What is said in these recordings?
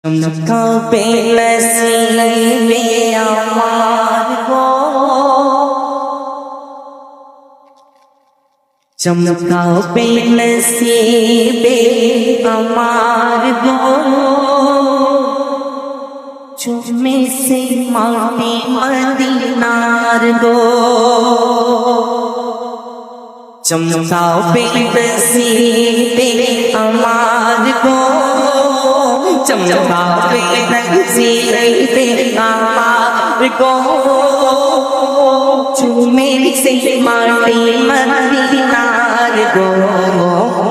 कबे नसीबे अमार गो चमकाबे नसीबे अमार गो चुमे से माटी मदीनार गो चमकाबे नसीबे अमार गो चमकाबे नसीबे अमार गो चुमे से माटी मदीनार गो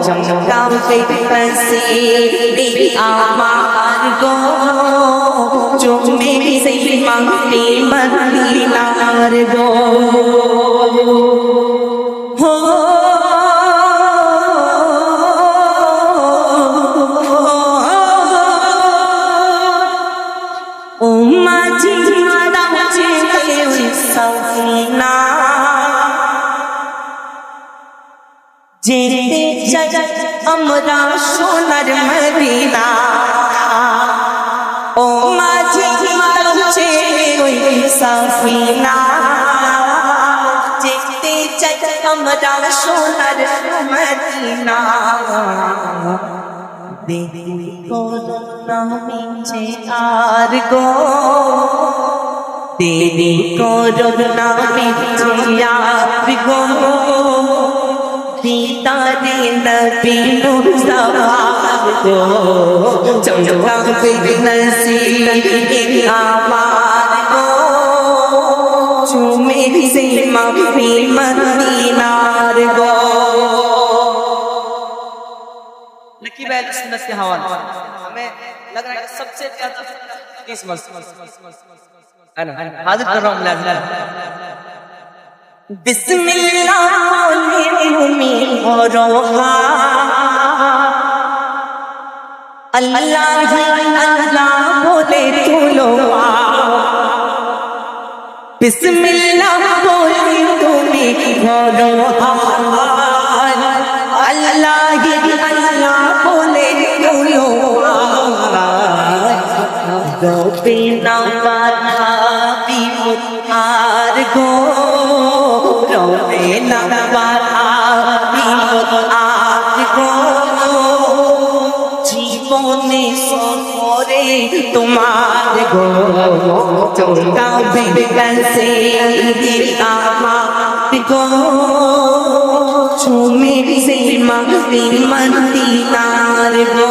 चमकाबे नसीबे अमार गो चुमे से माटी मदीनार गो जेते चाय हमरा सोनार मदीना ओ माझी तमचे कोई सफीना जेते चाय हमरा सोनार मदीना देखी को नामी चे आर गो तेरी को नामी चे आर गो दीदारे नबी मुस्तफा को चमकाबे नसीबे अमार गो चुमे से माटी मदीनार गो। लकी बैल सुन्नत के हवाले हमें लग रहा है सबसे ज्यादा इस मस्त है ना हाजिर कर रहा हूँ बिस्मिल्लाह और अल्लाह अल्लाह बोले तू लोग बिस्मिल्लाह बोले तुम्हें अल्लाह अल्लाह बोले तू लोग गो बिना वाला भी मुतार गो रोवे नवाला आज गो जीवने सोरे तुम्हार गो चमकाबे नसीबे अमार गो चुमे से माटी मदीनार गो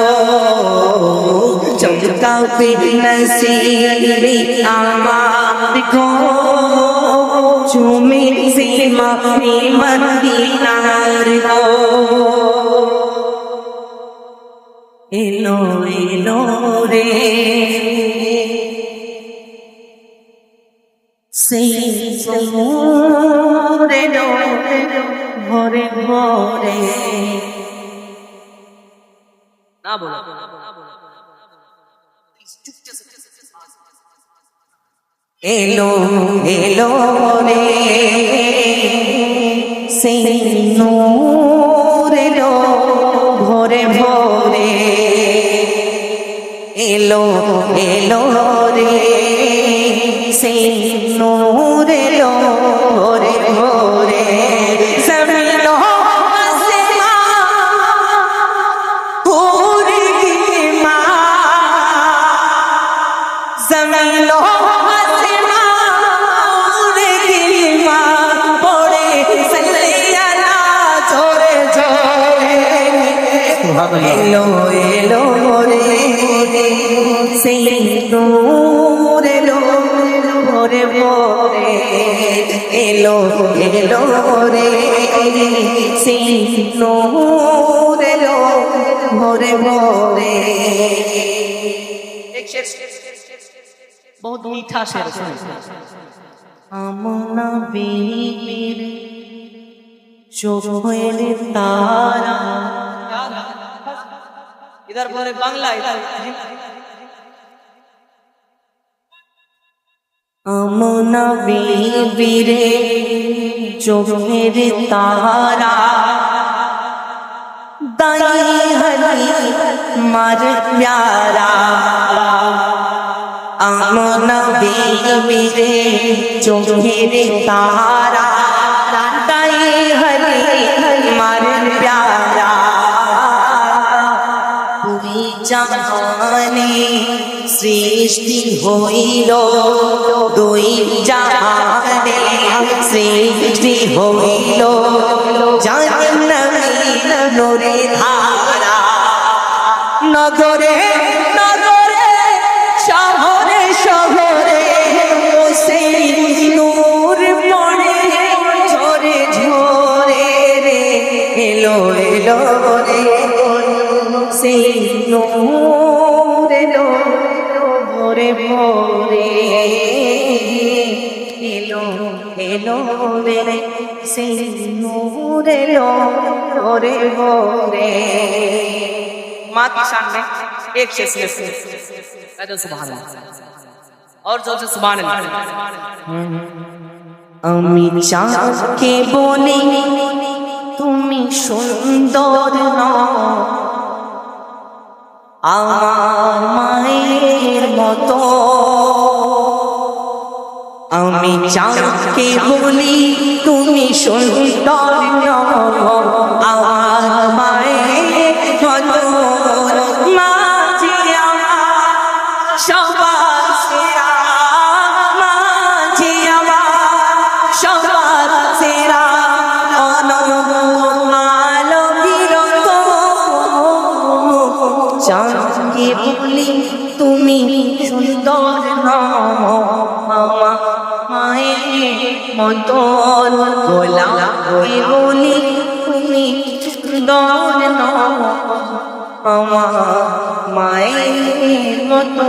चमकाबे नसीबे अमार गो चुमे से माटी मदीनार गो। एलो एलो रे से मोरे लो भोरे भोरे ना बोलो एलो एलो रे से नूर लो भोरे भोरे एलो एलो रे से नूर लो भोरे भोरे ज़मीनो आसमां पूरी माँ ज़मीनो एलो एलो रे से नूर लो भोरे भोरे एलो एलो रे से नूर लो भोरे भोरे। एक शेर बहुत मीठा शेर आमना बीर चोखेर तारा इधर बोले बांग्ला इधर आमना बीरे चोखेर तारा दाई हरी मार प्यारा আমনা বেবিরে চোখের তারা রাতাই হরে মার প্যারা তুই জাহানে সৃষ্টি হইল দুই জাহানে সৃষ্টি হইল জাহান্নামীর নূরে ধারা নগরে নগরে শহরে শহরে সেই নূর পড়ে ঝরে ঝরে রে এলো এলো রে সেই নূর এলো ভোরে ভোরে এলো এলো রে সেই নূর এলো ভোরে ভোরে माँ की शान में एक शेर से कहते सुभान अल्लाह और जोर से सुभान अल्लाह আমি চাঁদকে বলি তুমি সুন্দর নও আমার মায়ের মতো আমি চাঁদকে বলি তুমি সুন্দর নও আমার মায়ের মতো মাঝে আমার সবার সেরা মাঝে আমার সবার সেরা অনমোল বিরত চাঁদকে বলি তুমি সুন্দর নও আমার মায়ের মতন গোলাপকে বলি তুমি সুন্দর নও আমার মায়ের মতো